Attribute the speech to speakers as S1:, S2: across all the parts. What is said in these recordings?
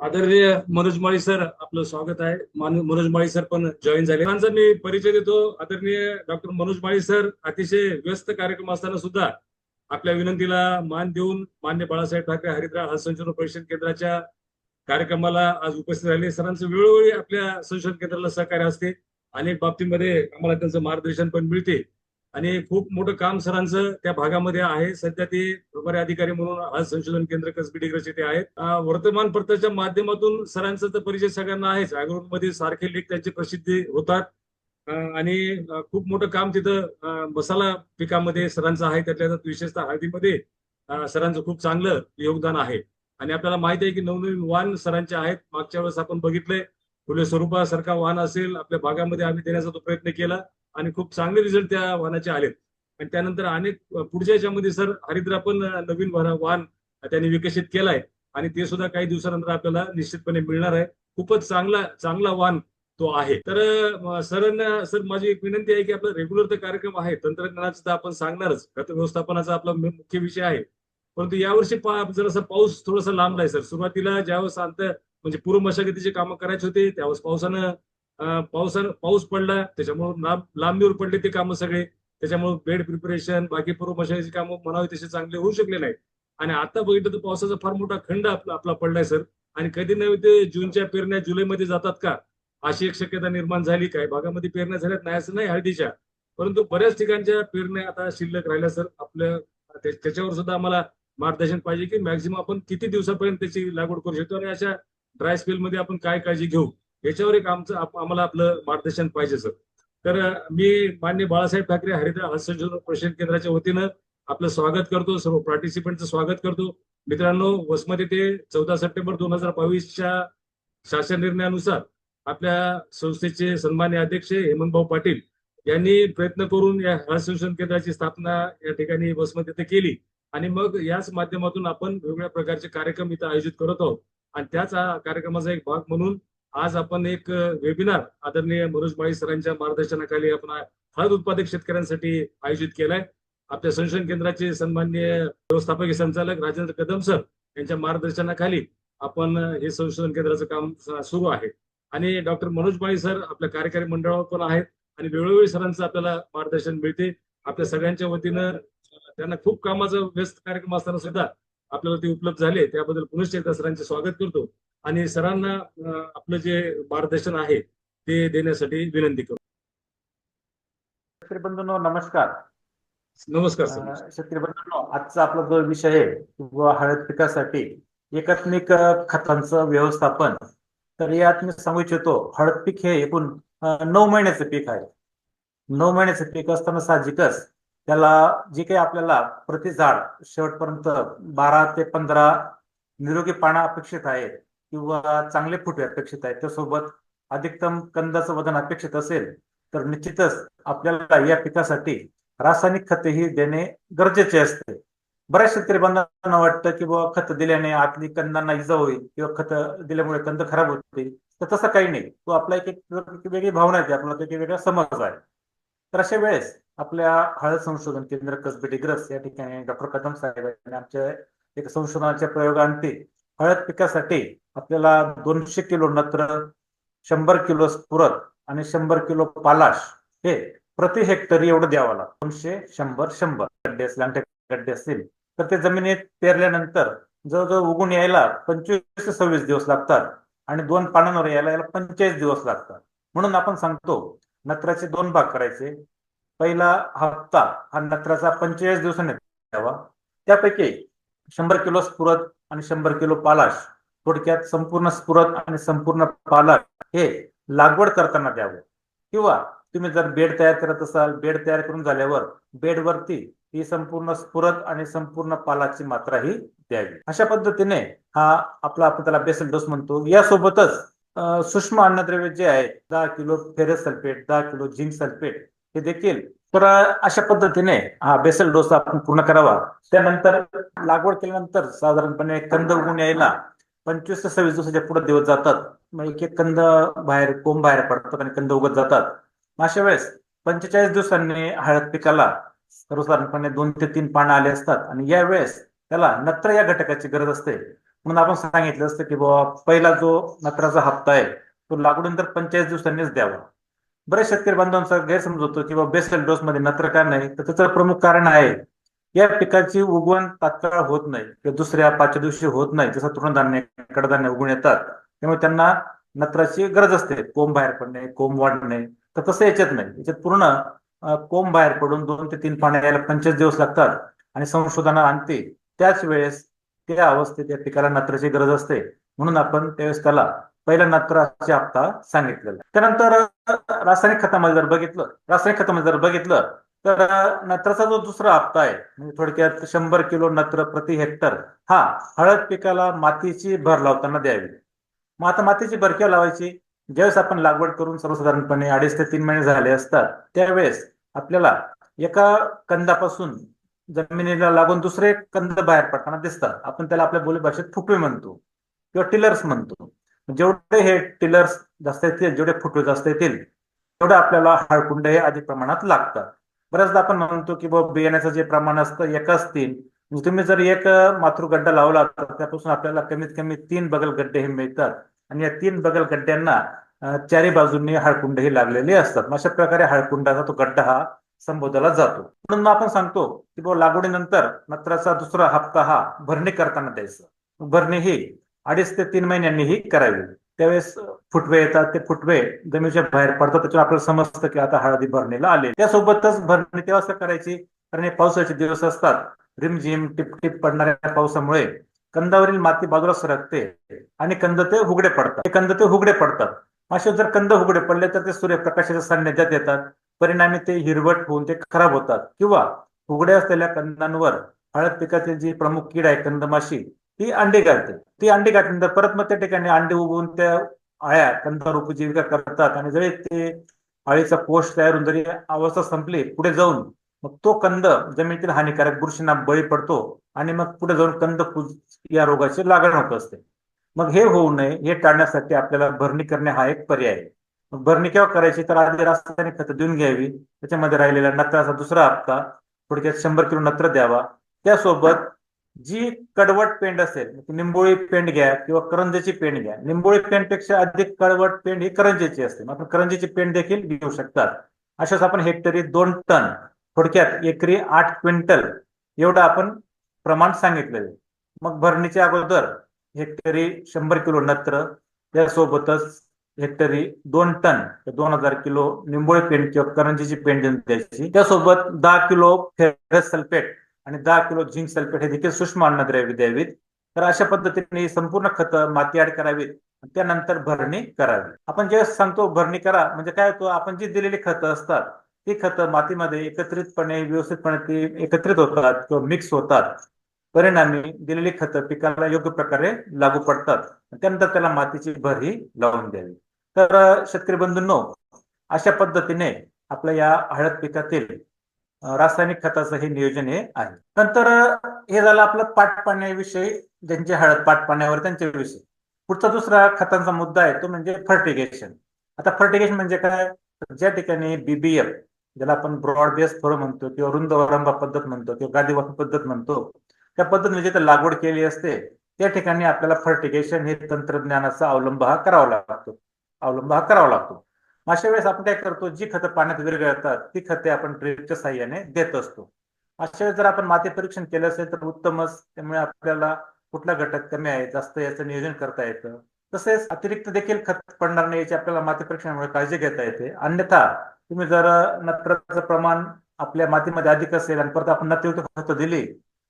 S1: आदरणीय मनोज माळी सर, आपलं स्वागत आहे. मनोज माळी सर पण जॉईन झाले. त्यांचा मी परिचय देतो. आदरणीय डॉक्टर मनोज माळी सर अतिशय व्यस्त कार्यक्रम असताना सुद्धा आपल्या विनंतीला मान देऊन मान्य बाळासाहेब ठाकरे हरिद्रा हज संशोधन परिषद केंद्राच्या कार्यक्रमाला आज उपस्थित राहिले. सरांचं वेळोवेळी आपल्या संशोधन केंद्राला सहकार्य असते. अनेक बाबतीमध्ये आम्हाला त्यांचं मार्गदर्शन पण मिळते आणि खूप मोठं काम सरांचं त्या भागामध्ये आहे. सध्या ते प्रभारी अधिकारी म्हणून आज संशोधन केंद्र कसबी डिग्रस येथे आहेत. वर्तमानपत्राच्या माध्यमातून सरांचा तर परिचय सगळ्यांना आहेच. मध्ये सारखे लेख त्यांची प्रसिद्धी होतात आणि खूप मोठं काम तिथं मसाला पिकामध्ये सरांचं आहे. त्यातल्या विशेषतः हळदीमध्ये सरांचं खूप चांगलं योगदान आहे. आणि आपल्याला माहिती आहे की नवनवीन वाहन सरांचे आहेत. मागच्या वेळेस आपण बघितलंय फुले स्वरूपासारखा वाहन असेल आपल्या भागामध्ये आम्ही देण्याचा तो प्रयत्न केला आणि खूप चांगले रिझल्ट त्या वाहनाचे आलेत. आणि त्यानंतर अनेक पुढच्या याच्यामध्ये सर हरिद्रा पण नवीन वाहन त्यांनी विकसित केलाय आणि ते सुद्धा काही दिवसानंतर आपल्याला निश्चितपणे मिळणार आहे. खूपच चांगला वाहन तो आहे. तर सर माझी एक विनंती आहे की आपला रेग्युलर तर कार्यक्रम आहे, तंत्रज्ञानाचा तर आपण सांगणारच, खत व्यवस्थापनाचा आपला मुख्य विषय आहे. परंतु यावर्षी जरासा पाऊस थोडासा लांबलाय सर. सुरुवातीला ज्यावेळेस म्हणजे पूर्व मशागतीचे कामं करायचे होते त्यावेळेस पाऊस पडला, त्याच्यामुळे लांबीवर पडले ते कामं सगळे. त्याच्यामुळे बेड प्रिपरेशन बाकी पूर्व मशागतीची कामं म्हणावे तसे चांगले होऊ शकले नाही. आणि आता बघितलं तर पावसाचा फार मोठा खंड आपला पडलाय सर. आणि कधी नव्हे ते जूनच्या पेरण्या जुलैमध्ये जातात का अशी एक शक्यता निर्माण झाली. काय भागामध्ये पेरण्या झाल्यात नाही असं नाही हळदीच्या, परंतु बऱ्याच ठिकाणच्या पेरण्या आता शिल्लक राहिल्या सर. आपल्या त्याच्यावर सुद्धा आम्हाला मार्गदर्शन पाहिजे की मॅक्झिमम आपण किती दिवसापर्यंत त्याची लागवड करू शकतो आणि अशा ड्राय स्पेल मध्ये आपण काय काळजी घेऊ याच्यावर एक आम्हाला आपलं मार्गदर्शन पाहिजे सर. तर मी मान्य बाळासाहेब ठाकरे हरिद्रा हज संशोधन प्रशिक्षण केंद्राच्या वतीनं आपलं स्वागत करतो. सर्व पार्टिसिपंटचं स्वागत करतो. मित्रांनो, वसमत येथे 14 सप्टेंबर 2022च्या शासन निर्णयानुसार आपल्या संस्थेचे सन्मान्य अध्यक्ष हेमंतभाऊ पाटील यांनी प्रयत्न करून या हज संशोधन केंद्राची स्थापना या ठिकाणी वसमत येथे केली आणि मग याच माध्यमातून आपण वेगवेगळ्या प्रकारचे कार्यक्रम इथं आयोजित करत आहोत. आणि त्याच कार्यक्रमाचा एक भाग म्हणून आज आपण एक वेबिनार आदरणीय मनोज माळी सरांच्या मार्गदर्शनाखाली आपण हळद उत्पादक शेतकऱ्यांसाठी आयोजित केलाय. आपल्या संशोधन केंद्राचे सन्माननीय व्यवस्थापकीय संचालक राजेंद्र कदम सर यांच्या मार्गदर्शनाखाली आपण हे संशोधन केंद्राचं काम सुरू आहे. आणि डॉक्टर मनोज माळी सर आपल्या कार्यकारी मंडळावर पण आहेत आणि वेळोवेळी सरांचं आपल्याला मार्गदर्शन मिळते. आपल्या सगळ्यांच्या वतीनं त्यांना खूप कामाचा व्यस्त कार्यक्रम असताना सुद्धा आपल्याला ते उपलब्ध झाले त्याबद्दल पुनश्च एकदा सरांचे स्वागत करतो आणि सरांना आपलं जे मार्गदर्शन आहे ते देण्यासाठी विनंती करतो.
S2: शेतकरी बंधूंनो नमस्कार.
S1: नमस्कार सर.
S2: शेतकरी बंधूंनो, आजचा आपला जो विषय आहे किंवा हळद पिकासाठी एकात्मिक खतांचं व्यवस्थापन. तर यात मी सांगू इच्छितो, हळद पीक हे एकूण 9 महिन्याचं पीक आहे. 9 महिन्याचं पीक असताना साहजिकच त्याला जे काही आपल्याला प्रति झाड शेवटपर्यंत 12 ते 15 निरोगी पानं अपेक्षित आहेत किंवा चांगले फुटवे अपेक्षित आहेत, त्यासोबत अधिकतम कंदाचं वजन अपेक्षित असेल तर निश्चितच आपल्याला या पिकासाठी रासायनिक खते ही देणे गरजेचे असते. बऱ्याच शेतकरी बांधवांना वाटतं की बाबा खत दिल्याने आतली कंदांना इजा होईल किंवा खत दिल्यामुळे कंद खराब होतील, तर तसं काही नाही. तो आपला एक वेगळी भावना आहे, आपला एक वेगळा समज आहे. तर अशा वेळेस आपल्या हळद संशोधन केंद्र कसबी डिग्रस या ठिकाणी डॉक्टर कदम साहेब यांनी आमच्या एक संशोधनाच्या प्रयोगांती हळद पिकासाठी आपल्याला 200 किलो नत्र, 100 किलो स्फुरद आणि 100 किलो पालाश हे प्रति हेक्टरी एवढं द्यावं लागतं. 200, 100, 100 गड्डे असले गड्डे असतील तर ते जमिनीत पेरल्यानंतर जवळजवळ उगून यायला 25 ते 26 दिवस लागतात आणि 2 पानांवर यायला 45 दिवस लागतात. म्हणून आपण सांगतो नत्राचे 2 भाग करायचे. पहिला हप्ता हा नत्राचा 45 दिवसांनी द्यावा. त्यापैकी 100 किलो स्फुरद आणि 100 किलो पालाश, थोडक्यात संपूर्ण स्फुरद आणि संपूर्ण पालाश हे लागवड करताना द्यावं. किंवा तुम्ही जर बेड तयार करत असाल, बेड तयार करून झाल्यावर बेडवरती ही संपूर्ण स्फुरद आणि संपूर्ण पालाची मात्रा ही द्यावी. अशा पद्धतीने हा आपण त्याला बेसल डोस म्हणतो. यासोबतच सूक्ष्म अन्नद्रव्य जे आहे 10 kilo ferrous sulphate, 10 kilo zinc sulphate हे देखील. तर अशा पद्धतीने हा बेसल डोस आपण पूर्ण करावा. त्यानंतर लागवड केल्यानंतर साधारणपणे कंद उगून यायला 25 ते 26 दिवसाच्या पुढे दिवस जातात. मग एक कंद कोंब बाहेर पडतात आणि कंद उगत जातात. अशा वेळेस 45 दिवसांनी हळद पिकाला सर्वसाधारणपणे 2 ते 3 पानं आले असतात आणि या वेळेस त्याला नत्र या घटकाची गरज असते. म्हणून आपण सांगितलं असतं की बाबा पहिला जो नत्राचा हप्ता आहे तो लागवडीनंतर 45 दिवसांनीच द्यावा. बरेच शेतकरी बांधवांचा गैरसमज होतो की बाबा बेसल डोस मध्ये नत्र का नाही, तर त्याचं प्रमुख कारण आहे या पिकाची उगवण तात्काळ होत नाही किंवा दुसऱ्या 5व्या दिवशी होत नाही. जसं तृणधान्य कडधान्य उगवून येतात त्यामुळे त्यांना नत्राची गरज असते, कोंब बाहेर पडणे, कोंब वाढणे. तर तसं याच्यात नाही, याच्यात पूर्ण कोंब बाहेर पडून 2 ते 3 पाने यायला 25 दिवस लागतात आणि संशोधना आणते त्याच वेळेस त्या अवस्थेत त्या पिकाला नत्राची गरज असते. म्हणून आपण त्यावेळेस त्याला पहिला नत्राचा हप्ता सांगितलेला. त्यानंतर रासायनिक खतामध्ये जर बघितलं तर नत्राचा जो दुसरा हप्ता आहे म्हणजे थोडक्यात 100 किलो नत्र प्रति हेक्टर हा हळद पिकाला मातीची भर लावताना द्यावी. मग आता मातीची भर केव्हा लावायची? ज्यावेळेस आपण लागवड करून सर्वसाधारणपणे 2.5 ते 3 महिने झाले असतात त्यावेळेस आपल्याला एका कंदापासून जमिनीला लागून दुसरे कंद बाहेर पडताना दिसतात. आपण त्याला आपल्या बोलीभाषेत फुटवे म्हणतो किंवा टिलर्स म्हणतो. जेवढे हे टिलर्स जास्त येतील, जेवढे फुटवे जास्त येतील तेवढं आपल्याला हळकुंड हे अधिक प्रमाणात लागतात. बऱ्याचदा आपण म्हणतो की बाबा बियाण्याचं जे प्रमाण असतं एकाच 3, तुम्ही जर एक मातृगड्डा लावला तर त्यापासून आपल्याला कमीत कमी 3 बगल गड्डे हे मिळतात आणि या 3 बगल गड्ड्यांना चारी बाजूंनी हळकुंडही लागलेले असतात. अशा प्रकारे हळकुंडाचा तो गड्डा हा संबोधला जातो. म्हणून आपण सांगतो की बाबा लागवडीनंतर नत्राचा दुसरा हप्ता हा भरणी करताना द्यायचा. भरणी ही 2.5 ते 3 महिन्यांनी ही करावी. त्यावेळेस फुटवे येतात, ते फुटवे जमिनीच्या बाहेर पडतात, त्याच्यावर आपल्याला समजतं की आता हळदी भरणीला आले. त्यासोबतच भरणी तेव्हा करायची कारण हे पावसाचे दिवस असतात. रिमझिम टिपटिप पडणाऱ्या पावसामुळे कंदावरील माती बाजूला सरकते आणि कंद ते उघडे पडतात. असे जर कंद उघडे पडले तर ते सूर्यप्रकाशाच्या सान्निध्यात येतात. परिणामी ते हिरवट होऊन ते खराब होतात किंवा उघड्या असलेल्या कंदांवर हळद पिकातील जी प्रमुख कीड आहे कंदमाशी ती अंडी घालते. ती अंडी घातल्यानंतर परत मग त्या ठिकाणी अंडी उगवून त्या अळ्या कंदावर उपजीविका करतात आणि जरी ते अळीचा कोष तयार होऊन जरी अवस्था संपली पुढे जाऊन मग तो कंद जमिनीतील हानिकारक बुरशींना बळी पडतो आणि मग पुढे जाऊन कंद या रोगाची लागण होत असते. मग हे होऊ नये हे टाळण्यासाठी आपल्याला भरणी करणे हा एक पर्याय आहे. मग भरणी केव्हा करायची तर आधी रासायनिक खतं देऊन घ्यावी. त्याच्यामध्ये राहिलेला नत्राचा दुसरा हप्ता थोडक्यात 100 किलो नत्र द्यावा. त्यासोबत जी कडवट पेंड असेल निंबोळी पेंड घ्या किंवा करंजीची पेंड घ्या. निंबोळी पेंडपेक्षा अधिक कडवट पेंड ही करंजीची असते. आपण करंजीची पेंड देखील घेऊ शकतात. अशाच आपण हेक्टरी 2 टन थोडक्यात एकरी 8 क्विंटल एवढं आपण प्रमाण सांगितलेलं. मग भरणीच्या अगोदर हेक्टरी 100 किलो नत्र त्यासोबतच हेक्टरी 2 टन 2000 किलो निंबोळी पेंड किंवा करंजीची पेंड द्यायची. त्यासोबत 10 किलो फेरस सल्फेट आणि 10 किलो झिंक सल्फेट हे देखील सूक्ष्म अन्नद्रव्ये द्यावीत. तर अशा पद्धतीने संपूर्ण खतं माती आड करावीत. त्यानंतर भरणी करावी. आपण जे सांगतो भरणी करा म्हणजे काय होतं, आपण जी दिलेली खतं असतात ती खतं मातीमध्ये एकत्रितपणे व्यवस्थितपणे ती एकत्रित होतात किंवा मिक्स होतात. परिणामी दिलेली खतं पिकाला योग्य प्रकारे लागू पडतात. त्यानंतर त्याला मातीची भर ही लावून द्यावी. तर शेतकरी बंधूंनो, अशा पद्धतीने आपल्या या हळद पिकातील रासायनिक खताचं हे नियोजन हे आहे. नंतर हे झालं आपलं पाट पाण्याविषयी, ज्यांचे हळद पाट पाण्यावर त्यांच्याविषयी. पुढचा दुसरा खतांचा मुद्दा आहे तो म्हणजे फर्टिगेशन. आता फर्टिगेशन म्हणजे काय, ज्या ठिकाणी बीबीएफ ज्याला आपण ब्रॉड बेस फळ म्हणतो किंवा रुंद वरंबा पद्धत म्हणतो किंवा गादीवाफी पद्धत म्हणतो, त्या पद्धतीने जिथे लागवड केली असते त्या ठिकाणी आपल्याला फर्टिगेशन हे तंत्रज्ञानाचा अवलंब हा करावा लागतो. अशा वेळेस आपण काय करतो, जी खतं पाण्यात विरघळतात ती खते आपण ड्रिपच्या साह्याने देत असतो. अशा वेळेस जर आपण माती परीक्षण केलं असेल तर उत्तमच. त्यामुळे आपल्याला कुठला घटक कमी आहे जास्त याचं नियोजन करता येतं. तसेच अतिरिक्त देखील खत पडणार नाही याची आपल्याला माती परीक्षणामुळे काळजी घेता येते. अन्यथा तुम्ही जर नत्राचं प्रमाण आपल्या मातीमध्ये अधिक असेल आणि परत आपण नत्रयुक्त खतं दिली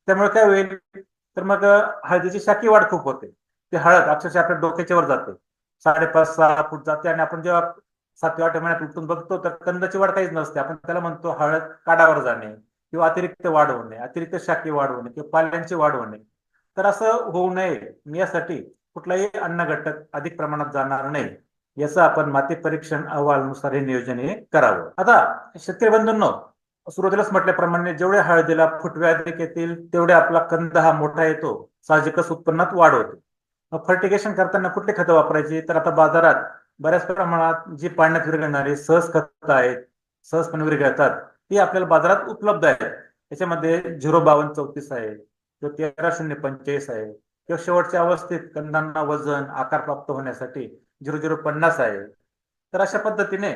S2: त्यामुळे काय होईल तर मग हळदीची शाखी वाढ खूप होते. ती हळद अक्षरशः आपल्या डोक्याच्या वर जाते, 5.5-6 फूट जाते आणि आपण जेव्हा 7व्या-8व्या महिन्यात उठून बघतो तर कंदाची वाढ काहीच नसते. आपण त्याला म्हणतो हळद काडावर जाणे किंवा अतिरिक्त वाढ होणे, अतिरिक्त शाखी वाढ होणे किंवा पाल्यांची वाढ होणे. तर असं होऊ नये यासाठी कुठलाही अन्न घटक अधिक प्रमाणात जाणार नाही याचं आपण माती परीक्षण अहवालानुसार हे नियोजन हे करावं. आता शेतकरी बंधूंनो, सुरुवातीलाच म्हटल्याप्रमाणे जेवढे हळदीला फुटवे अधिक येतील तेवढे आपला कंद हा मोठा येतो, साहजिकच उत्पन्नात वाढ होते. फर्टिगेशन करताना कुठली खतं वापरायची तर आता बाजारात बऱ्याच प्रमाणात जी पाण्यात विरघळणारी सहज खतं आहेत, सहजपणे विरघळतात, ती आपल्याला बाजारात उपलब्ध आहेत. त्याच्यामध्ये 05234 आहे किंवा 13045 आहे किंवा शेवटच्या अवस्थेत कंदांना वजन आकार प्राप्त होण्यासाठी 0050 आहे. तर अशा पद्धतीने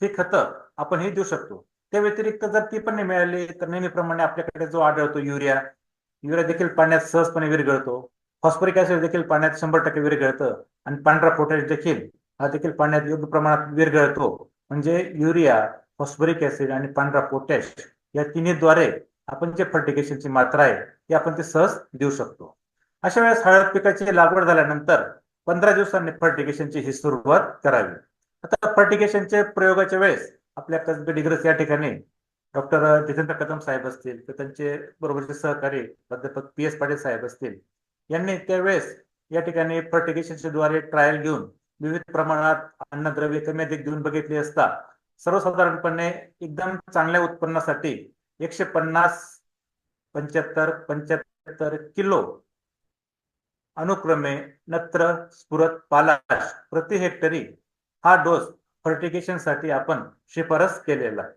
S2: ही खतं आपण ही देऊ शकतो. त्या व्यतिरिक्त जर ती पण नाही मिळाली तर नेहमीप्रमाणे आपल्याकडे जो आढळतो युरिया देखील पाण्यात सहजपणे विरघळतो. फॉस्फरिक ऍसिड देखील पाण्यात 100% विरघळतं आणि पांढरा पोटॅश देखील हा देखील पाण्यात योग्य प्रमाणात विरघळतो. म्हणजे युरिया, फॉस्फरिक ऍसिड आणि पांढरा पोटॅश या तिन्हीद्वारे आपण जे फर्टिगेशनची मात्रा आहे ती आपण ते सहज देऊ शकतो. अशा वेळेस हळद पिकाची लागवड झाल्यानंतर 15 दिवसांनी फर्टिगेशनची ही सुरुवात करावी. आता फर्टिगेशनच्या प्रयोगाच्या वेळेस आपल्या कसबे डिग्रस या ठिकाणी डॉक्टर जितेंद्र कदम साहेब असतील तर त्यांचे बरोबरचे सहकारी प्राध्यापक PS पाटील साहेब असतील यांनी त्यावेळेस या ठिकाणी फर्टिगेशनच्या द्वारे ट्रायल घेऊन विविध प्रमाणात अन्नद्रव्य कमी अधिक देऊन बघितले असता सर्वसाधारणपणे एकदम चांगल्या उत्पन्नासाठी 150, 75, 75 किलो अनुक्रमे नत्र, स्फुरद, पालाश प्रति हेक्टरी हा डोस फर्टिगेशन साठी आपण शिफारस केलेला आहे.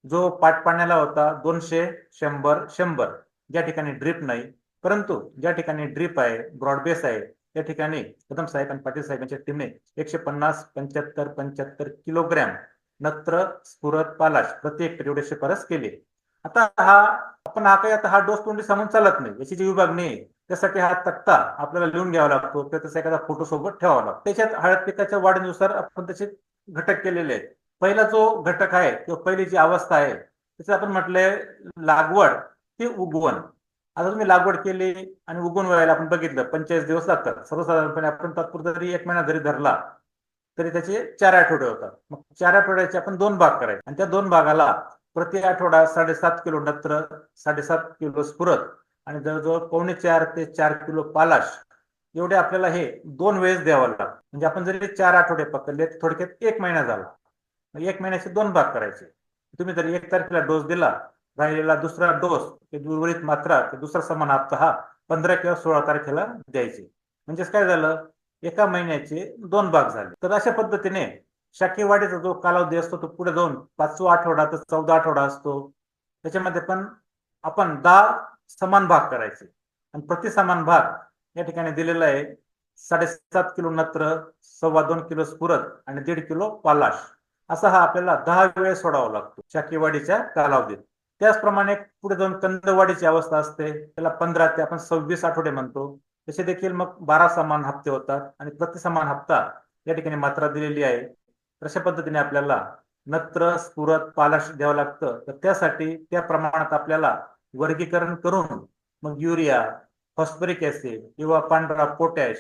S2: जो पाण्याला होता 200, 100, 100 ज्या ठिकाणी ड्रिप नाही, परंतु ज्या ठिकाणी ड्रिप आहे, ब्रॉडबेस आहे, त्या ठिकाणी कदम साहेब आणि पाटील साहेबांच्या टीमने 150, 75, 75 किलोग्रॅम नत्र, स्फुरद, पालाश प्रति हेक्टर एवढी शिफारस केली. आता हा डोस तोंडी सांगून चालत नाही, याची जी विभागणी आहे त्यासाठी हा तक्ता आपल्याला लिहून घ्यावा लागतो किंवा त्याचा एखादा फोटो सोबत ठेवावा लागतो. त्याच्यात हळद पिकाच्या वाढीनुसार आपण त्याचे घटक केलेले आहेत. पहिला जो घटक आहे किंवा पहिली जी अवस्था आहे त्याचं आपण म्हटलंय लागवड ते उगवण. आता तुम्ही लागवड केली आणि उगवून व्हायला आपण बघितलं 45 दिवस लागतात. सर्वसाधारणपणे आपण तात्पुरता जरी 1 महिना जरी धरला तरी त्याचे 4 आठवडे होतात. मग 4 आठवड्याचे आपण 2 भाग करायचे आणि त्या 2 भागाला प्रति आठवडा 7.5 किलो नत्र, 7.5 किलो स्फुरद आणि जवळजवळ 4.25 ते 4 किलो पालाश एवढे आपल्याला हे 2 वेळेस द्यावं लागतं. म्हणजे आपण जरी 4 आठवडे पकडले तर थोडक्यात 1 महिना झाला. 1 महिन्याचे 2 भाग करायचे. तुम्ही जर 1 तारखेला डोस दिला, राहिलेला दुसरा डोस उर्वरित मात्रा दुसरा समान हप्ता हा 15 किंवा 16 तारखेला द्यायचे. म्हणजेच काय झालं, 1 महिन्याचे 2 भाग झाले. तर अशा पद्धतीने शाकीय वाढीचा जो कालावधी असतो तो पुढे जाऊन 5वा आठवडा तर 14 आठवडा असतो. त्याच्यामध्ये पण आपण 10 समान भाग करायचे आणि प्रति समान भाग या ठिकाणी दिलेला आहे 7.5 किलो नत्र, 2.25 किलो स्फुरद आणि 1.5 किलो पालाश. असा हा आपल्याला 10 वेळेस सोडावा लागतो शाकीय वाढीच्या कालावधीत. त्याचप्रमाणे पुढे जाऊन कंदवाढीची अवस्था असते, त्याला 15 ते आपण 26 आठवडे म्हणतो. तसे देखील मग 12 समान हप्ते होतात आणि प्रति समान हप्ता या ठिकाणी मात्रा दिलेली आहे. अशा पद्धतीने आपल्याला नत्र, स्फुरद, पालाश द्यावं लागतं. तर त्यासाठी त्या प्रमाणात आपल्याला वर्गीकरण करून मग युरिया, फॉस्फरिक ऍसिड किंवा पांढरा पोटॅश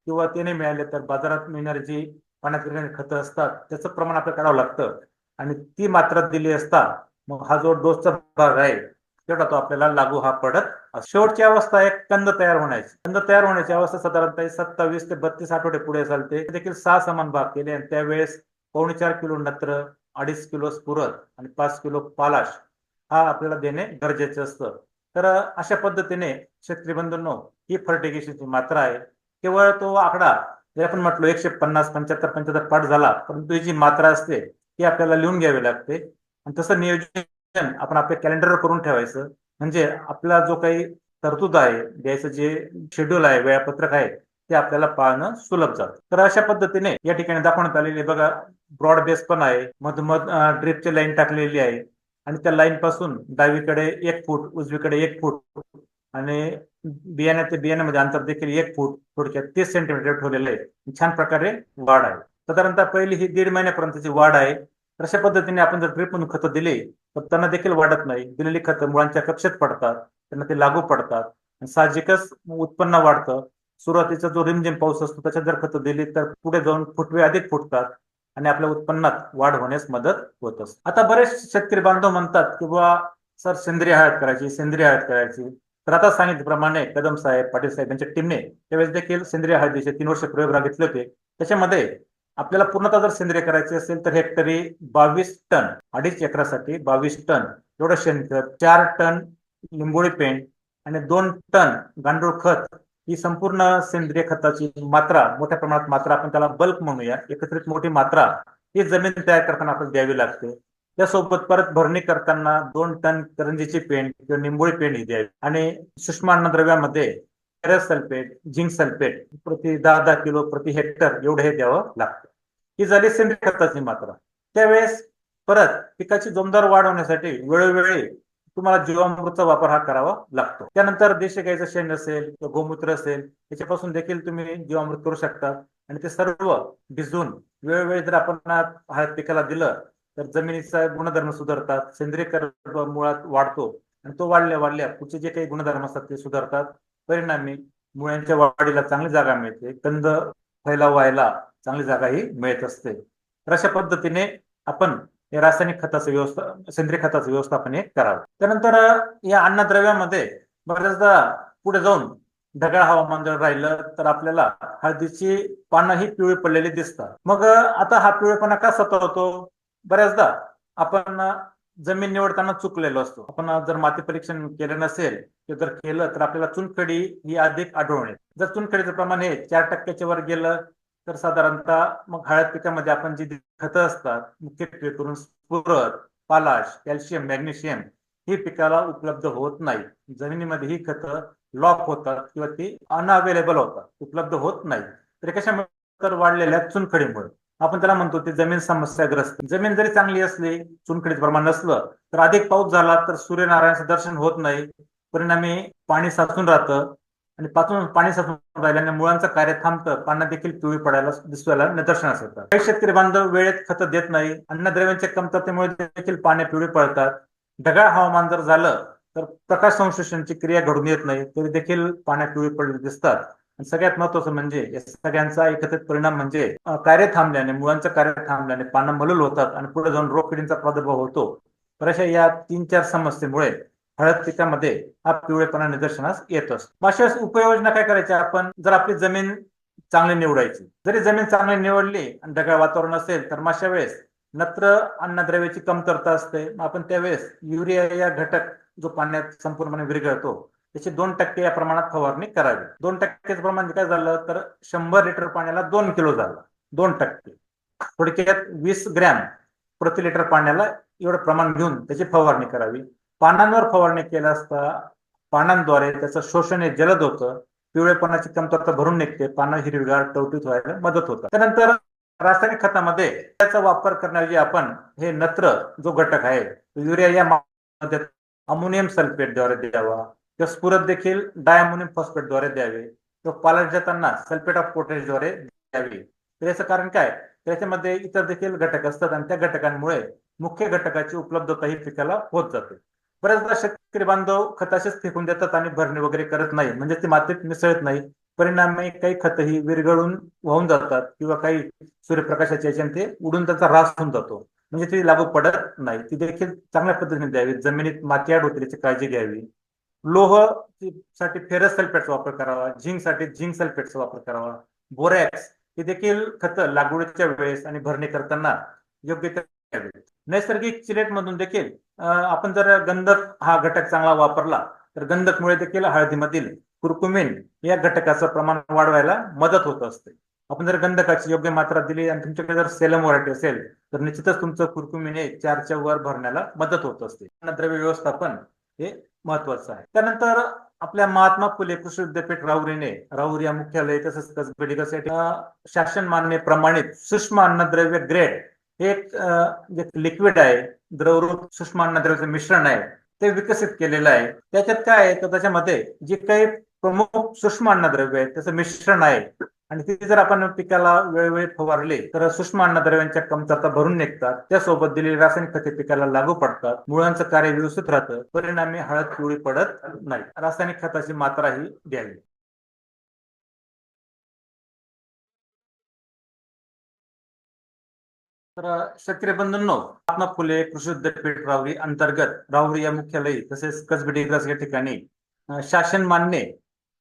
S2: किंवा ते नाही मिळाले तर बाजारात मिळणारी जी पाण्यात विरघळणारी खतं असतात त्याचं प्रमाण आपल्याला काढावं लागतं आणि ती मात्रा दिली असता मग हा जो डोसचा भाग आहे तेवढा तो आपल्याला लागू हा पडत. शेवटची अवस्था आहे कंद तयार होण्याची. कंद तयार होण्याची अवस्था साधारणतः 27 ते 32 आठवडे पुढे चालते. देखील 6 समान भाग केले आणि त्यावेळेस 4.25 किलो नत्र, 2.5 किलो स्फुरद आणि 5 किलो पालाश हा आपल्याला देणे गरजेचे असतं. तर अशा पद्धतीने शेतकरी बंधूंनो ही फर्टिगेशनची मात्रा आहे. केवळ तो आकडा जर आपण म्हटलो 150, 75, 75 पाठ झाला, परंतु ही जी मात्रा असते ती आपल्याला लिहून घ्यावी लागते आणि तसं नियोजन आपण आपल्या कॅलेंडरवर करून ठेवायचं. म्हणजे आपला जो काही तरतूद आहे, द्यायचं जे शेड्यूल आहे, वेळापत्रक आहे ते आपल्याला पाळणं सुलभ जातं. तर अशा पद्धतीने या ठिकाणी दाखवण्यात आलेली बघा ब्रॉड बेस पण आहे, मधोमध ड्रिपची लाईन टाकलेली आहे आणि त्या लाईन पासून डावीकडे 1 फूट, उजवीकडे 1 फूट आणि बियाण्या ते बियाण्यामध्ये अंतर देखील 1 फूट, थोडक्यात 30 सेंटीमीटर ठेवलेलं आहे. छान प्रकारे वाढ आहे. साधारणतः पहिली ही 1.5 महिन्यापर्यंतची वाढ आहे. अशा पद्धतीने आपण जर ड्रिप म्हणून खतं दिली तर त्यांना देखील वाढत नाही. दिलेली खतं मुळांच्या कक्षेत पडतात, त्यांना ते लागू पडतात. साहजिकच उत्पन्न वाढतं. सुरुवातीचा जो रिमझिम पाऊस असतो त्याच्यात जर खतं दिली तर पुढे जाऊन फुटवे अधिक फुटतात आणि आपल्या उत्पन्नात वाढ होण्यास मदत होत असते. आता बरेच शेतकरी बांधव म्हणतात की बुवा सर सेंद्रिय हळद करायची. तर आता सांगितल्याप्रमाणे कदम साहेब, पाटील साहेब यांच्या टीमने त्यावेळेस देखील सेंद्रिय हळदीचे 3 वर्ष प्रयोग घेतले होते. त्याच्यामध्ये आपल्याला पूर्णतः जर सेंद्रिय करायचे असेल तर हेक्टरी 22 टन, 2.5 एकरासाठी 22 टन एवढं शेणखत, 4 टन लिंबोळी पेंट आणि 2 टन गांडूळ खत ही संपूर्ण सेंद्रिय खताची मात्रा, मोठ्या प्रमाणात मात्रा आपण त्याला बल्क म्हणूया, एकत्रित मोठी मात्रा ही जमीन तयार करताना आपल्याला द्यावी लागते. त्यासोबत परत भरणी करताना 2 टन करंजीची पेंट किंवा निंबोळी पेंट ही द्यावी आणि सूक्ष्म अन्नद्रव्यामध्ये फेरस सल्फेट, झिंक सल्फेट प्रति 10 किलो प्रति हेक्टर एवढं हे द्यावं लागतं. ही झाली सेंद्रिय खताची मात्रा. त्यावेळेस परत पिकाची जोमदार वाढ होण्यासाठी वेळोवेळी तुम्हाला जीवामृतचा वापर हा करावा लागतो. त्यानंतर देशी गाईचं शेण असेल, गोमूत्र असेल, याच्यापासून देखील तुम्ही जीवामृत करू शकता. आणि ते सर्व भिजवून वेळोवेळी जर आपण हळद पिकाला दिलं तर जमिनीचा गुणधर्म सुधारतात, सेंद्रिय कर्ब मुळात वाढतो आणि तो वाढल्या पुढचे जे काही गुणधर्म असतात ते सुधारतात. परिणामी मुळ्यांच्या वाढीला चांगली जागा मिळते, कंद फैलाव व्हायला चांगली जागा ही मिळत असते. तर अशा पद्धतीने आपण हे रासायनिक खताचं सेंद्रिय खताचं व्यवस्थापन हे करावं. त्यानंतर या अन्नद्रव्यामध्ये बऱ्याचदा पुढे जाऊन ढगाळ हवामान जर राहिलं तर आपल्याला हळदीची पानं ही पिवळी पडलेली दिसतात. मग आता हा पिवळेपणा का सतावतो? बऱ्याचदा आपण जमीन निवडताना चुकलेलो असतो. आपण जर माती परीक्षण केलं नसेल किंवा जर केलं तर आपल्याला चुनखडी ही अधिक आढळून येते. जर चुनखडीचं प्रमाण हे 4% वर गेलं तर साधारणतः मग हळद पिकामध्ये आपण जी खतं असतात मुख्यत्वे करून स्फुरद, पालाश, कॅल्शियम, मॅग्नेशियम ही पिकाला उपलब्ध होत नाही. जमिनीमध्ये ही खतं लॉक होतात किंवा ती अनअवेलेबल होतात, उपलब्ध होत नाही. तर कशामुळे? तर वाढलेल्या चुनखडीमुळे. आपण त्याला म्हणतो ते जमीन समस्याग्रस्त. जमीन जरी चांगली असली, चुनखडीचं प्रमाण नसलं तर अधिक पाऊस झाला तर सूर्यनारायणाचं दर्शन होत नाही. परिणामी पाणी साचून राहतं आणि पाणी साचून राहिल्याने मुळांचं कार्य थांबतं, पानं देखील पिवळी पडायला दिसायला निदर्शनास येतात. काही शेतकरी बांधव वेळेत खतं देत नाही. अन्नद्रव्यांच्या कमतरतेमुळे देखील पाने पिवळी पडतात. ढगाळ हवामान जर झालं तर प्रकाश संश्लेषणाची क्रिया घडून येत नाही, तरी देखील पाण्यात पिवळी पडलेली दिसतात. आणि सगळ्यात महत्वाचं म्हणजे या सगळ्यांचा एकत्रित परिणाम म्हणजे कार्य थांबल्याने, मुळांचं कार्य थांबल्याने पानं मलूल होतात आणि पुढे जाऊन रोगकिडींचा प्रादुर्भाव होतो. तर अशा या 3-4 समस्येमुळे हळद पिकामध्ये हा पिवळेपणा निदर्शनास येत असतो. अशा उपाययोजना काय करायच्या? आपण जर आपली जमीन चांगली निवडायची. जरी जमीन चांगली निवडली आणि ढगाळ वातावरण असेल तर अशा वेळेस नत्र अन्नद्रव्याची कमतरता असते. आपण त्यावेळेस युरिया या घटक जो पाण्यात संपूर्णपणे विरघळतो त्याची 2% या प्रमाणात फवारणी करावी. 2%चं प्रमाण काय झालं तर 100 लिटर पाण्याला 2 किलो झालं. 2%. थोडक्यात 20 ग्रॅम प्रति लिटर पाण्याला एवढं प्रमाण घेऊन त्याची फवारणी करावी. पानांवर फवारणी केल्या असता पानांद्वारे त्याचं शोषण हे जलद होतं, पिवळेपणाची कमतरता भरून निघते, पानं हिरवीगार टवटीत व्हायला मदत होतं. त्यानंतर रासायनिक खतामध्ये त्याचा वापर करण्याऐवजी आपण हे नत्र जो घटक आहे युरिया या मध्ये अमोनियम सल्फेटद्वारे द्यावा किंवा स्फुरद देखील डायअमोनियम फॉस्फेटद्वारे द्यावे किंवा पालाश देताना सल्फेट ऑफ पोटॅशद्वारे द्यावे. तर याचं कारण काय? त्याच्यामध्ये इतर देखील घटक असतात आणि त्या घटकांमुळे मुख्य घटकाची उपलब्धता ही पिकाला होत जाते. बऱ्याचदा शेतकरी बांधव खताशीच फेकून देतात आणि भरणी वगैरे करत नाही, म्हणजे ती मातीत मिसळत नाही. परिणामी काही खत ही विरघळून वाहून जातात किंवा काही सूर्यप्रकाशाच्या याच्याने ते उडून त्याचा ऱ्हास होऊन जातो, म्हणजे ती लागू पडत नाही. ती देखील चांगल्या पद्धतीने द्यावी. जमिनीत माती आड होते याची काळजी घ्यावी. लोह साठी फेरस सल्फेटचा वापर करावा, झिंक साठी झिंक सल्फेटचा वापर करावा. बोरॅक्स हे देखील खत लागवडीच्या वेळेस आणि भरणी करताना योग्य द्यावी. नैसर्गिक चिलेट मधून देखील आपण जर गंधक हा घटक चांगला वापरला तर गंधकमुळे देखील हळदीमधील कुर्कुमिन या घटकाचं प्रमाण वाढवायला मदत होत असते. आपण जर गंधकाची योग्य मात्रा दिली आणि तुमच्याकडे जर सेलम व्हरायटी असेल तर निश्चितच तुमचं कुर्कुमिन हे 4च्या वर भरण्याला मदत होत असते. अन्नद्रव्य व्यवस्थापन हे महत्वाचं आहे. त्यानंतर आपल्या महात्मा फुले कृषी विद्यापीठ राहुरी या मुख्यालय तसंच कसबे शासन मान्य प्रमाणित सूक्ष्म अन्नद्रव्य ग्रेड हे एक लिक्विड आहे, द्रवरूप सूक्ष्म अन्नद्रव्याचं मिश्रण आहे, ते विकसित केलेलं आहे. त्याच्यात काय आहे तर त्याच्यामध्ये जे काही प्रमुख सूक्ष्म अन्नद्रव्य आहे त्याचं मिश्रण आहे आणि ते जर आपण पिकाला वेळोवेळी फवारले तर सूक्ष्म अन्नद्रव्यांच्या कमतरता भरून निघतात. त्यासोबत दिलेली रासायनिक खते पिकाला लागू पडतात, मुळांचं कार्य व्यवस्थित राहतं, परिणामी हळद पिवळी पडत नाही. रासायनिक खताची मात्रा ही द्यावी. तर शेतकरी बंधूंनो, महात्मा फुले कृषी विद्यापीठ राहुरी अंतर्गत राहुरी या मुख्यालयी तसेच कसबे या ठिकाणी शासन मान्य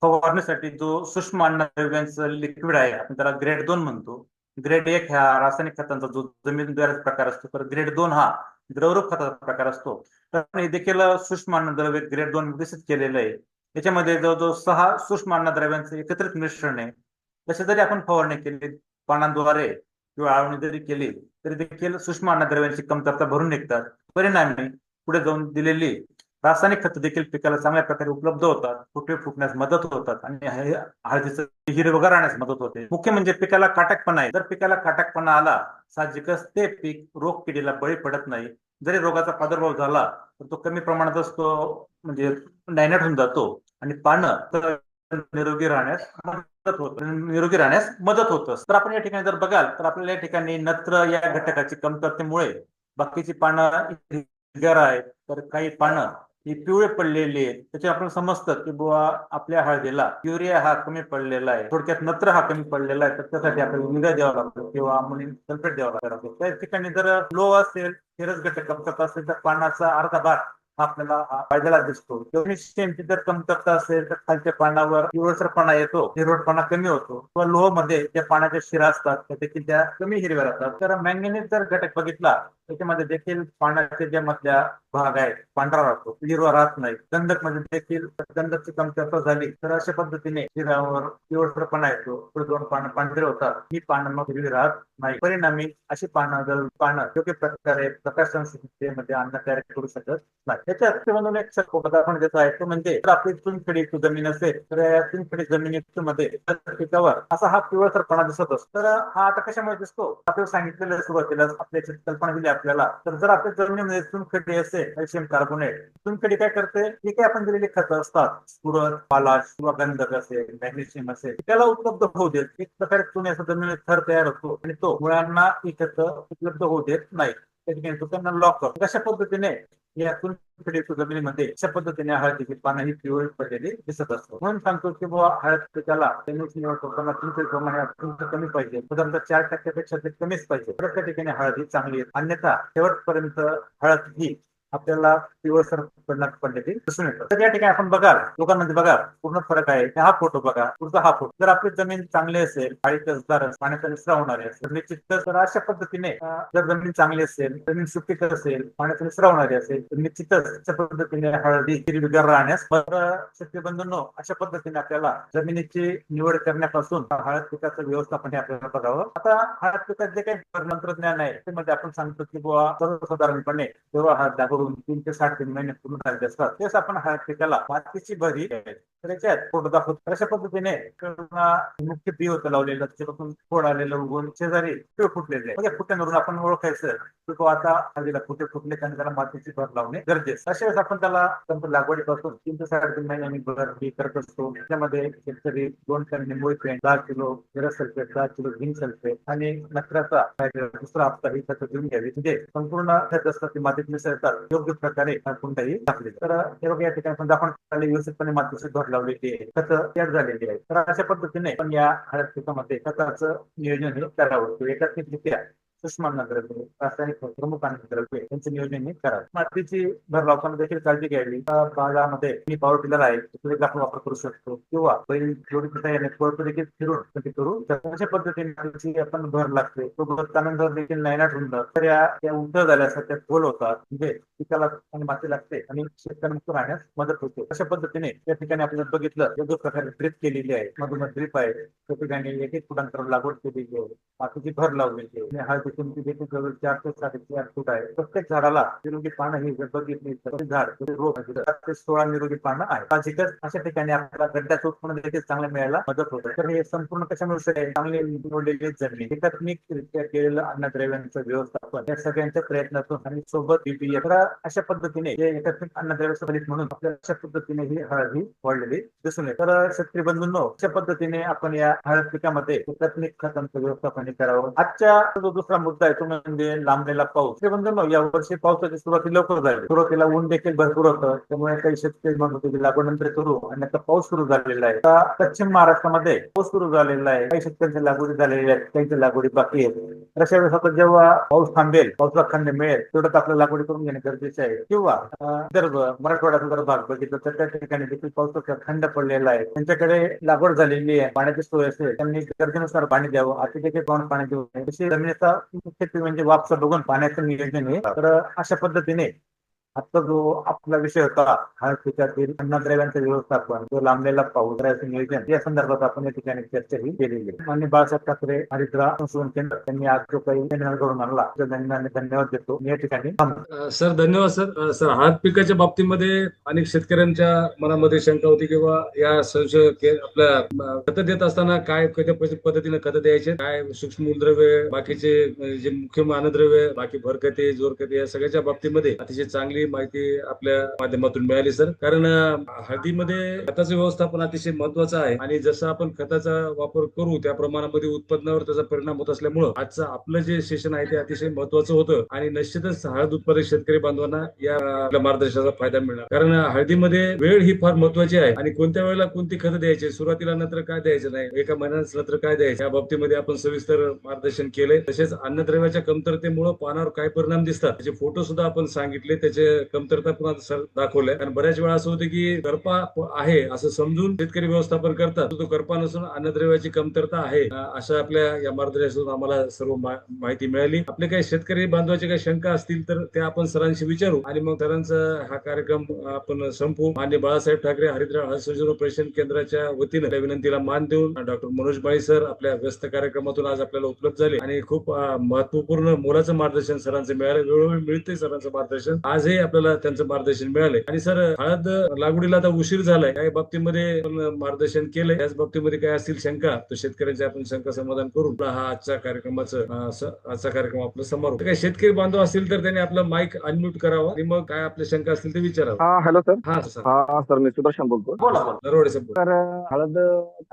S2: फवारणीसाठी जो सूक्ष्म अन्नद्रव्यांचं लिक्विड आहे आपण त्याला ग्रेड 2 म्हणतो. ग्रेड 1 हा रासायनिक खतांचा जो जमीनद्वारे प्रकार असतो, तर ग्रेड 2 हा द्रवरूप खताचा प्रकार असतो. तर हे देखील सूक्ष्म अन्नद्रव्य ग्रेड 2 विकसित केलेलं आहे. त्याच्यामध्ये जवळजवळ 6 सूक्ष्म अन्नद्रव्यांचं एकत्रित मिश्रण आहे. तसे जरी आपण फवारणी केली पानांद्वारे किंवा आळवणी जरी केली तरी देखील सूक्ष्म अन्नद्रव्यांची कमतरता भरून निघतात. परिणामी पुढे जाऊन दिलेली रासायनिक खत देखील पिकाला चांगल्या प्रकारे उपलब्ध होतात, फुटवे फुटण्यास मदत होतात आणि हे हळदीचं हिरवगार राहण्यास मदत होते. मुख्य म्हणजे पिकाला काटकपणा आहे. जर पिकाला काटकपणा आला, साहजिकच ते पीक रोग किडीला बळी पडत नाही. जरी रोगाचा प्रादुर्भाव झाला तर तो कमी प्रमाणात असतो, म्हणजे नायनाट होऊन जातो आणि पानं तर निरोगी राहण्यास मदत होत. तर आपण या ठिकाणी जर बघाल तर आपल्याला या ठिकाणी नत्र या घटकाची कमतरतेमुळे बाकीची पानं हिरवीगार आहेत, तर काही पानं ही पिवळे पडलेली आहेत. त्याचे आपण समजतं की बुवा आपल्या हळदीला युरिया हा कमी पडलेला आहे, थोडक्यात नत्र हा कमी पडलेला आहे, तर त्यासाठी आपल्याला युरिया द्यावा लागतो किंवा अमोनियम सल्फेट द्यावा लागतो. त्या ठिकाणी जर लो असेल, फेरस घटक कमतरता असेल, तर पानाचा अर्धा भाग आपल्याला फायद्याला दिसतो. मॅग्नेशियमची जर कमतरता असेल तर खालच्या पानावर पिवळसरपणा येतो, हिरवटपणा कमी होतो. किंवा लोह मध्ये ज्या पानाच्या शिरा असतात त्या देखील त्या कमी हिरव्या राहतात. तर मॅंगनीज जर घटक बघितला त्याच्यामध्ये देखील पानाचे ज्या मधल्या भाग आहे पांढरा राहतो, हिरवा राहत नाही. गंधक मध्ये देखील गंधकची कमतरता झाली तर अशा पद्धतीने शिरावर पिवळसरपणा येतो, पुढे दोन पानं पांढरे होतात, ही पानं मग हिरवी राहत नाही. परिणामी अशी पानं योग्य प्रकारे प्रकाश संश्लेषणामध्ये अन्न तयार करू शकत नाही. त्याच्यात एक आपण देतो आहे तो म्हणजे जर आपली चुनखडी जमीन असेल तर या चुनखडी जमिनीमध्ये पिकावर असा हा पिवळसरपणा दिसत असतो. तर हा आता कशामुळे दिसतो? आपल्याला सांगितलेलं सुरुवातीला आपल्याची कल्पना दिली आपल्याला. तर जर आपल्या जमिनीमध्ये चुनखडी असेल, कॅल्शियम कार्बोनेट, चुनखडी काय करते, जी काही आपण दिलेली खतं असतात, स्फुरद, पालाश किंवा गंधक असेल, मॅग्नेशियम असेल, त्याला उपलब्ध होऊ देत. एक प्रकारे चुन्याचा जमिनीत थर तयार होतो आणि तो मुळांना ही खतं उपलब्ध होऊ देत नाही. त्या ठिकाणी तो त्यांना लॉक करतो. अशा पद्धतीने या जमिनीमध्ये अशा पद्धतीने हळदीची पानं ही पिवळी पडलेली दिसत असतो. म्हणून सांगतो की बाबा हळद पिकाला निवड करताना तुमचे प्रमाण अत्यंत कमी पाहिजे, साधारणतः 4% ते कमीच पाहिजे. तर त्या ठिकाणी हळद ही चांगली आहे. अन्यथा शेवटपर्यंत हळद ही आपल्याला पिवळसर पडलेली दिसून येतं. तर या ठिकाणी आपण बघाल, लोकांमध्ये बघा पूर्ण फरक आहे. हा फोटो बघा, पुढचा हा फोटो. जर आपली जमीन चांगली असेल, काळी कसदार पाण्याचा निचरा होणारी असेल, निश्चितच तर अशा पद्धतीने जर जमीन चांगली असेल, जमीन सुपीक असेल, पाण्याचा निचरा होणारी असेल, तर निश्चितच अशा पद्धतीने हळदी हिरवीगार राहण्यास. शेतकरी बंधूंनो, अशा पद्धतीने आपल्याला जमिनीची निवड करण्यापासून हळद पिकाचं व्यवस्थापन हे आपल्याला बघावं. आता हळद पिकात जे काही तंत्रज्ञान आहे त्यामध्ये आपण सांगतो की बुवा सर्वसाधारणपणे जेव्हा हळद लागवड 3 ते 3.5 महिने पूर्ण झालेले असतात तेच आपण हळद पिकाला मातीची भरी त्याच्यात फोटो दाखवतो. अशा पद्धतीने मुख्य बी होतं लावलेलं, त्याच्यापासून फोड आलेलं उगवून शेजारी पिळ फुटलेले आहे. म्हणजे फुट्यावरून आपण ओळखायचं की तो आता हळदीला फुटे फुटले आणि त्याला मातीची भर लावणे गरजेचं. अशा वेळेस आपण त्याला लागवडीपासून 3 ते 3.5 महिन्यांनी भर करत असतो. त्यामध्ये शेतकरी 2 टन निंबोळी पेंट, 10 kilo ferrous sulphate, 10 kilo zinc sulphate आणि नत्राचा दुसरा हप्ता ही खतं घेऊन घ्यावी. म्हणजे संपूर्ण खत असतात ती मातीत मिसळतात, योग्य प्रकारे कोणताही टाकले. तर हे बघा या ठिकाणी समजा आपण व्यवस्थितपणे मातीची भर लावलेली आहे, खतं तयार झालेली आहे. तर अशा पद्धतीने पण या हळद पिकामध्ये खताचं नियोजन हे करावं. एकात्मिकरित्या सूक्ष्म अन्नद्रव्ये, रासायनिक प्रमुख अन्नद्रव्ये यांचं नियोजन हे करावं. मातीची भर लावताना देखील काळजी घ्यावी. भागामध्ये पॉवर टिलर आहे, आपण वापर करू शकतो किंवा बैल जोडी देखील फिरून करू शकतो. अशा पद्धतीने आपण भर लागते. तो भर त्यानंतर देखील नायनाट होऊन तर या उंच झाल्यास त्या खोल होतात, म्हणजे पिकाला माती लागते आणि शेतकऱ्यांना राहण्यास मदत होते. अशा पद्धतीने या ठिकाणी आपण बघितलं योग्य प्रकारे ड्रिप केलेली आहे, मधून ड्रिप आहे, त्या ठिकाणी एक फुटांतर लागवड केलेली आहे, मातीची भर लावलेली आहे. हळदीची किंमती देखील जवळ 4 ते 4.5 फूट आहे. प्रत्येक झाडाला निरोगी पानं ही जर बघितली तर झाड रोग 4 ते 16 निरोगी पानं आहे. अशा ठिकाणी आपल्याला गड्ड्याचं उत्पन्न देखील चांगलं मिळायला मदत होते. तर हे संपूर्ण कशामुळे चांगले निवडलेली जमीन, एकात्मिकरित्या केलेलं अन्नद्रव्यांचं व्यवस्थापन या सगळ्यांच्या प्रयत्नातून आणि सोबत बीपीए. तर अशा पद्धतीने एकात्मिक अन्नद्रव्य फलित म्हणून आपल्याला अशा पद्धतीने ही हळद ही वाढलेली दिसून येते. तर शेतकरी बंधूंनो, अशा पद्धतीने आपण या हळद पिकामध्ये एकात्मिक खतांचं व्यवस्थापन करावं. आजच्या जो दुसरा मुद्दा आहे तो म्हणजे लांबलेला पाऊस. शेतकरी बंधूंनो, या वर्षी पावसाची सुरुवाती लवकर झाली. सुरुवातीला ऊन देखील भरपूर होतं, त्यामुळे काही शेतकरी म्हणत होते लागवड नंतर करू, आणि आता पाऊस सुरू झालेला आहे. आता पश्चिम महाराष्ट्रामध्ये पाऊस सुरू झालेला आहे. काही शेतकऱ्यांच्या लागवडी झालेल्या आहेत, काहींच्या लागवडी बाकी आहेत. अशा वेळेस आपण जेव्हा पाऊस थांबेल, पावसाला खंड मिळेल तेवढं आपल्याला लागवडी करून घेणे गरजेचे आहे. किंवा विदर्भ, मराठवाड्याचा जर भाग बघितलं तर त्या ठिकाणी देखील पावसाचा खंड पडलेला आहे. त्यांच्याकडे लागवड झालेली आहे, पाण्याची सोय असेल त्यांनी गरजेनुसार पाणी द्यावं. अति देखील पाणी देऊ नये. जमिनीचा मुख्य म्हणजे वापसा बघून पाण्याचं नियोजन आहे. तर अशा पद्धतीने आता जो आपला विषय होता हळद पिकातील अन्नद्रव्यांचं व्यवस्थापन, जो लांबलेला पाऊस, द्राव्याचं नियोजन या संदर्भात आपण या ठिकाणी चर्चाही केलेली आहे. माननीय बाळासाहेब ठाकरे हरिद्रा संशोधन केंद्र त्यांनी आज जो काही सेमिनार घडवून आणला त्यांना धन्यवाद देतो. मी या ठिकाणी थांबतो.
S1: सर धन्यवाद सर. सर हळद पिकाच्या बाबतीमध्ये अनेक शेतकऱ्यांच्या मनामध्ये शंका होती किंवा या आपल्या खत देत असताना काय पद्धतीने खत द्यायचे, काय सूक्ष्म मूलद्रव्य, बाकीचे जे मुख्य अन्नद्रव्य, बाकी भरखते, जोरखते या सगळ्याच्या बाबतीमध्ये अतिशय चांगली माहिती आपल्या माध्यमातून मिळाली सर. कारण हळदीमध्ये खताचं व्यवस्थापन अतिशय महत्वाचं आहे आणि जसं आपण खताचा वापर करू त्या प्रमाणामध्ये उत्पादनावर त्याचा परिणाम होत असल्यामुळं आजचं आपलं जे सेशन आहे ते अतिशय महत्वाचं होतं आणि निश्चितच हळद उत्पादक शेतकरी बांधवांना या आपल्या मार्गदर्शनाचा फायदा मिळणार. कारण हळदीमध्ये वेळ ही फार महत्वाची आहे आणि कोणत्या वेळेला कोणती खतं द्यायची, सुरुवातीला नंतर काय द्यायचं नाही, एका महिन्यात नंतर काय द्यायचं या बाबतीमध्ये आपण सविस्तर मार्गदर्शन केलंय. तसेच अन्नद्रव्याच्या कमतरतेमुळे पानावर काय परिणाम दिसतात त्याचे फोटो सुद्धा आपण सांगितले, त्याचे कमतरता पण दाखवल्या. कारण बऱ्याच वेळा असं होतं की करपा आहे असं समजून शेतकरी व्यवस्थापन करतात, तो करपा नसून अन्नद्रव्याची कमतरता आहे असं आपल्या या मार्गदर्शनातून आम्हाला सर्व माहिती मिळाली. आपले काही शेतकरी बांधवाचे काही शंका असतील तर त्या आपण सरांशी विचारू आणि मग सरांचा हा कार्यक्रम आपण संपवू. माननीय बाळासाहेब ठाकरे हरिद्रा हळद संशोधन प्रशिक्षण केंद्राच्या वतीनं त्या विनंतीला मान देऊन डॉक्टर मनोज बाळी सर आपल्या व्यस्त कार्यक्रमातून आज आपल्याला उपलब्ध झाले आणि खूप महत्वपूर्ण मोलाचं मार्गदर्शन सरांचं मिळालं. वेळोवेळी मिळते सरांचं मार्गदर्शन, आजही आपल्याला त्यांचं मार्गदर्शन मिळालंय. आणि सर हळद लागवडीला आता उशीर झालाय, काही बाबतीमध्ये मार्गदर्शन केलंय, त्याच बाबतीमध्ये काय असतील शंका तर शेतकऱ्यांची आपण शंका समाधान करू. हा आजचा कार्यक्रम आपला समारोप. काही शेतकरी बांधव असतील तर त्यांनी आपला माईक अनम्यूट करावा आणि मग काय आपल्या शंका असतील ते विचारावं.
S3: Hello sir.
S1: हा सर.
S3: हा सर, मी सुदर्शन बोलतो.
S2: बोला.
S1: नरवडे सर.
S3: तर हळद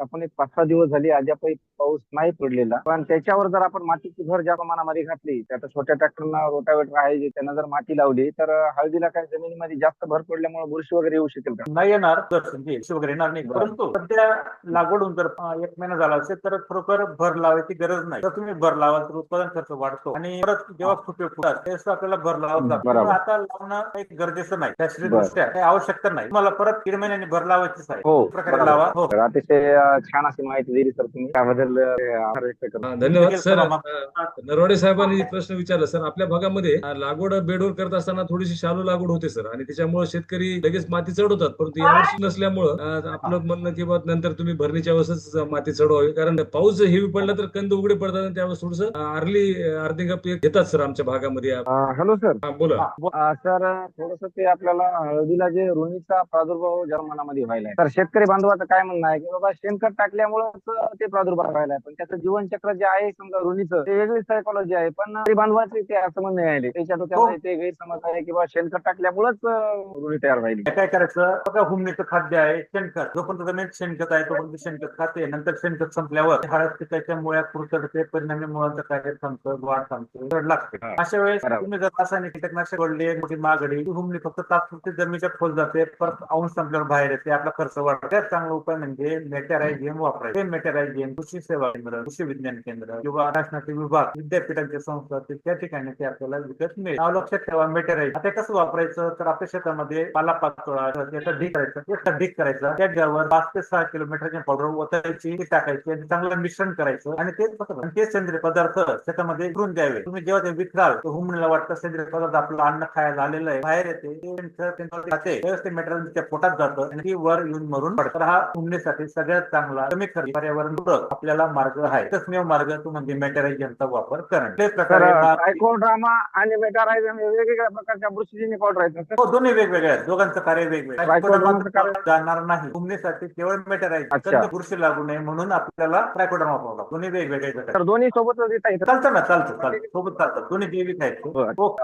S3: आपण एक 5-6 दिवस झाली अद्यापही पाऊस नाही पडलेला, पण त्याच्यावर जर आपण मातीची भर ज्या प्रमाणामध्ये घातली, आता छोट्या ट्रॅक्टरना रोटावेटर आहे जे त्यांना जर माती लावली तर हळदीला काय जमिनीमध्ये जास्त भर पडल्यामुळे बुरशी वगैरे येऊ शकेल का?
S2: नाही येणार वगैरे येणार नाही, परंतु सध्या लागवडून जर 1 महिना झाला असेल तर खरोखर भर लावायची गरज नाही. जर तुम्ही भर लावाल तर उत्पादन खर्च वाढतो आणि परत जेव्हा फुटे फुटतात त्यावेळेस आपल्याला भर लावावं लागतं.
S3: बरोबर.
S2: आता लावणं काही गरजेचं नाही, शास्त्रीयदृष्ट्या काही आवश्यकता नाही. तुम्हाला परत 3 महिन्यांनी भर लावायचीच आहे.
S3: हो,
S2: प्रकारे लावा. हो.
S3: तर अतिशय छान अशी माहिती दिली सर तुम्ही, त्याबद्दल आभार व्यक्त करतो.
S1: धन्यवाद सर. नरवडे साहेबांनी प्रश्न विचारला सर. आपल्या भागामध्ये लागवड बेडवर करत असताना थोडीशी शालू लागवड होते सर आणि त्याच्यामुळे शेतकरी लगेच माती चढवतात, परंतु यावर्षी नसल्यामुळं आपलं म्हणणं की नंतर तुम्ही भरणीच्या वेळेस माती चढवावी, कारण पाऊस हेवी पडला तर कंद उघडे पडतात आणि त्यावेळेस थोडस अर्धी घेतात सर आमच्या भागामध्ये.
S3: Hello sir.
S1: बोला.
S3: सर थोडस ते आपल्याला हळदीला जे रुणीचा प्रादुर्भाव जर्मनामध्ये व्हायला आहे, तर शेतकरी बांधवाचं काय म्हणणं आहे की बाबा शेणखत टाकल्यामुळे ते प्रादुर्भाव व्हायला आहे, पण त्याचं जीवनचक्र जे आहे समजा रुणीचं ते वेगळी सायकोलॉजी आहे, पण बांधवाचे ते असं म्हणणं आहे त्याच्या डोक्यामध्ये ते गैरसमज आहे की बाबा शेणखत टाकल्यामुळेच रुणी तयार व्हायली.
S2: काय करायचं बघा, हुमणीचं खाद्य आहे शेणखत. जोपर्यंत जमीन शेणखत आहे तोपर्यंत शेणखत खाते, नंतर शेणखत संपल्यावर हळद पिकाच्या मुळ्या कुरतडते, परिणामी मुळांचं कार्य थांबतं, वाढ थांबते, जड लागते. अशा वेळेस तुम्ही जर रासायनिक कीटकनाशक सोडले, मोठी महागडी, हुमणी फक्त तात्पुरती जमिनीच्या खोल जाते, परत अंश संपल्यावर बाहेर येते, आपला खर्च वाढतो. त्यात चांगला उपाय म्हणजे मेटॅरायझियम वापरायचे. हे मेटॅरायझियम कृषी सेवा केंद्र, कृषी विज्ञान केंद्र किंवा शासनाचे विभाग, विद्यापीठांच्या संस्था त्या ठिकाणी ते आपल्याला विकत मिळेल. लक्षात ठेवा, मेटॅरायझियम आता कसं वापरायचं तर आपल्या शेतामध्ये पाला पाचोळा त्याचा ढीक करायचा, एक ढीक करायचा, त्याच्यावर 5 ते 6 किलोमीटरची पावडर ओतायची, टाकायची आणि चांगलं मिश्रण करायचं आणि ते सेंद्रिय पदार्थ शेतामध्ये विखरून द्यावे. तुम्ही जेव्हा ते विखराल तर हुमणीला वाटतं सेंद्रिय पदार्थ आपलं अन्न खायला आलेलं आहे, बाहेर येते, ते मेटॅरियल पोटात जातं आणि ती वर येऊन मरून पडतं. तर हा हुमणीसाठी सगळ्यात चांगला कमी खर्च पर्यावरणपूरक आपल्याला मार्ग आहे. एकमेव मार्ग तो म्हणजे मेटॅरायझियमचा वापर करणं. ते प्रकारे
S3: ट्रायकोड्रामा आणि मेटॅरायझियम वेगवेगळ्या प्रकारच्या बुरशीजन्य पावडर आहेत.
S2: हो, दोन्ही वेगवेगळे आहेत, दोघांचं कार्य वेगवेगळं जाणार नाही. हुमणीसाठी केवळ मेटॅरायझियम, बुरशी लागू नये म्हणून आपल्याला ट्रायकोडर्मा वापरावा. दोन्ही वेगवेगळे घटक.
S3: दोन्ही सोबतच देता येतं.
S2: चालतं ना, चालतं सोबत चालतं, दोन्ही जैविक आहेत.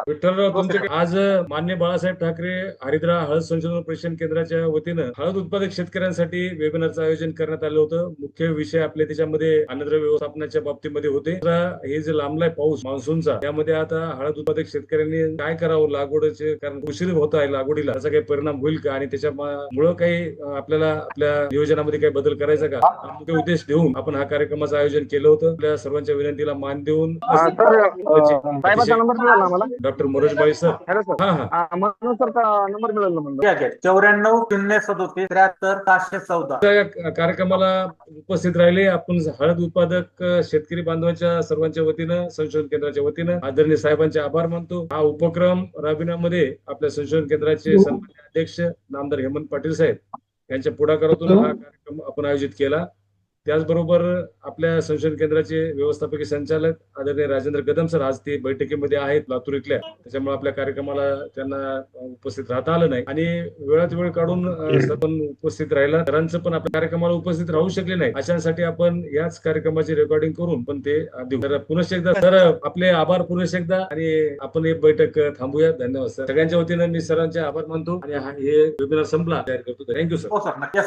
S1: विठ्ठलराव तुमचे आज मान्य बाळासाहेब ठाकरे हरिद्रा हळद संशोधन प्रशिक्षण केंद्राच्या वतीनं हळद उत्पादक शेतकऱ्यांसाठी वेबिनारचं आयोजन करण्यात आलं होतं. मुख्य विषय आपले त्याच्यामध्ये अन्नद्रव्य व्यवस्थापनाच्या बाबतीमध्ये होते. हे जे लांबलाय पाऊस मान्सूनचा, त्यामध्ये आता हळद उत्पादक शेतकऱ्यांनी काय करावं लागवडचे, कारण उशीर होत आहे लागवडीला, त्याचा काही परिणाम होईल का आणि त्याच्यामुळे काही आपल्याला आपल्या नियोजनामध्ये काही बदल करायचा का, हा उद्देश देऊन आपण हा कार्यक्रमाचं आयोजन केलं होतं. आपल्या सर्वांच्या विनंतीला मान देऊन डॉक्टर मनोज बाळी sir.
S3: Hello sir. Manoj sir number मिळेल ना?
S2: 94-037-73-714.
S1: कार्यक्रमाला उपस्थित राहिले आपण हळद उत्पादक शेतकरी बांधवांच्या सर्वांच्या वतीनं संशोधन केंद्राच्या वतीनं आदरणीय साहेबांचे आभार मानतो. हा उपक्रम राबविण्यामध्ये त्यामध्ये आपल्या संशोधन केंद्राचे सन्माननीय अध्यक्ष नामदार हेमंत पाटील साहेब यांच्या पुढाकारातून हा कार्यक्रम आपण आयोजित केला. त्याचबरोबर आपल्या संशोधन केंद्राचे व्यवस्थापकीय संचालक आदरणीय राजेंद्र कदम सर आज ते बैठकीमध्ये आहेत लातूर इथल्या, त्याच्यामुळे आपल्या कार्यक्रमाला त्यांना उपस्थित राहता आलं नाही आणि वेळात वेळ काढून आपण उपस्थित राहिला. सरांचं पण आपल्या कार्यक्रमाला उपस्थित राहू शकले नाही, अशांसाठी आपण याच कार्यक्रमाची रेकॉर्डिंग करून पण ते देऊ. तर पुनश्च एकदा सर आपले आभार पुनश्च एकदा, आणि आपण एक बैठक थांबूया. धन्यवाद सर. सगळ्यांच्या वतीनं मी सरांचे आभार मानतो आणि हे वेबिनार संपला, तयार करतो. Thank you sir.
S2: हो सर, नक्की.